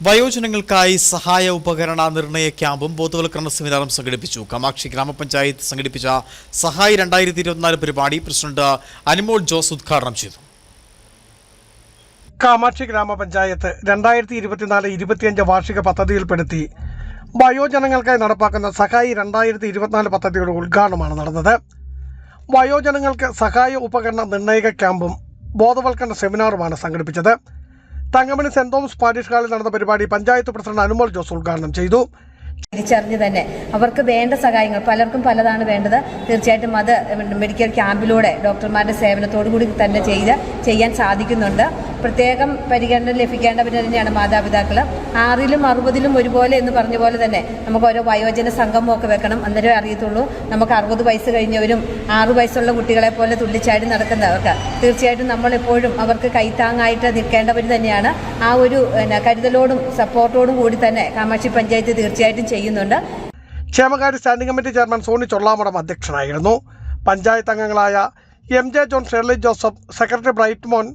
വയോജനങ്ങൾക്കായി സഹായ ഉപകരണ നിർണയ ക്യാമ്പും ബോധവൽക്കരണ സെമിനാറും സംഘടിപ്പിച്ചു. കാമാക്ഷി ഗ്രാമപഞ്ചായത്ത് സംഘടിപ്പിച്ച സഹായ് 2024 പരിപാടി പ്രസിഡന്റ് അനുമോൾ ജോസ് ഉദ്ഘാടനം ചെയ്തു. കാമാക്ഷി ഗ്രാമപഞ്ചായത്ത് 2024-25 വാർഷിക പദ്ധതിയിൽപ്പെടുത്തി വയോജനങ്ങൾക്കായി നടപ്പാക്കുന്ന സഹായ് 2024 പദ്ധതിയുടെ ഉദ്ഘാടനമാണ് നടന്നത്. വയോജനങ്ങൾക്ക് സഹായ ഉപകരണ നിർണയ ക്യാമ്പും ബോധവൽക്കരണ സെമിനാറുമാണ് സംഘടിപ്പിച്ചത്. തങ്കമണി സെന്റ് തോമസ് പാരിഷ് ഹാളിൽ നടന്ന പരിപാടി പഞ്ചായത്ത് പ്രസിഡന്റ് അനുമോൾ ജോസ് ഉദ്ഘാടനം ചെയ്തു. തിരിച്ചറിഞ്ഞ് തന്നെ അവർക്ക് വേണ്ട സഹായങ്ങൾ പലർക്കും പലതാണ് വേണ്ടത്. തീർച്ചയായിട്ടും അത് മെഡിക്കൽ ക്യാമ്പിലൂടെ ഡോക്ടർമാരുടെ സേവനത്തോടു കൂടി തന്നെ ചെയ്യാൻ സാധിക്കുന്നുണ്ട്. പ്രത്യേകം പരിഗണന ലഭിക്കേണ്ടവർ തന്നെയാണ് മാതാപിതാക്കൾ. 6ലും 60ലും ഒരുപോലെ എന്ന് പറഞ്ഞ പോലെ തന്നെ നമുക്ക് ഓരോ വയോജന സംഗമമൊക്കെ വെക്കണം. അന്നേരം അറിയത്തുള്ളൂ നമുക്ക് 60 വയസ്സ് കഴിഞ്ഞവരും 6 വയസ്സുള്ള കുട്ടികളെ പോലെ തുള്ളിച്ചാടി നടക്കുന്നവർക്ക് തീർച്ചയായിട്ടും നമ്മളെപ്പോഴും അവർക്ക് കൈത്താങ്ങായിട്ട് നിൽക്കേണ്ടവർ തന്നെയാണ്. ആ ഒരു കരുതലോടും സപ്പോർട്ടോടും കൂടി തന്നെ കാമാക്ഷി പഞ്ചായത്ത് തീർച്ചയായിട്ടും ചെയ്യുന്നുണ്ട്. ക്ഷേമകാര്യ standing committee chairman Soni Chollamadam അധ്യക്ഷനായിരുന്നു. പഞ്ചായത്ത് അംഗങ്ങളായ MJ John, Shirley Joseph, secretary Brightmon,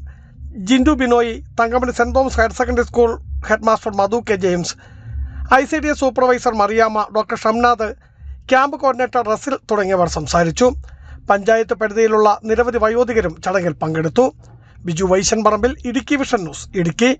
Jindu Binoy, Thankamani Saint Thomas higher secondary school headmaster Madhu K James, ICDS supervisor Mariyamma, doctor Shamnath, camp coordinator Rasil തുടങ്ങിയവർ സംസാരിച്ചു. പഞ്ചായത്ത് പരിധിയിലുള്ള നിരവധി വയോധികരും ചടങ്ങിൽ പങ്കെടുത്തു. Biju Vaishan Parambil, Idukki vision news, Idukki.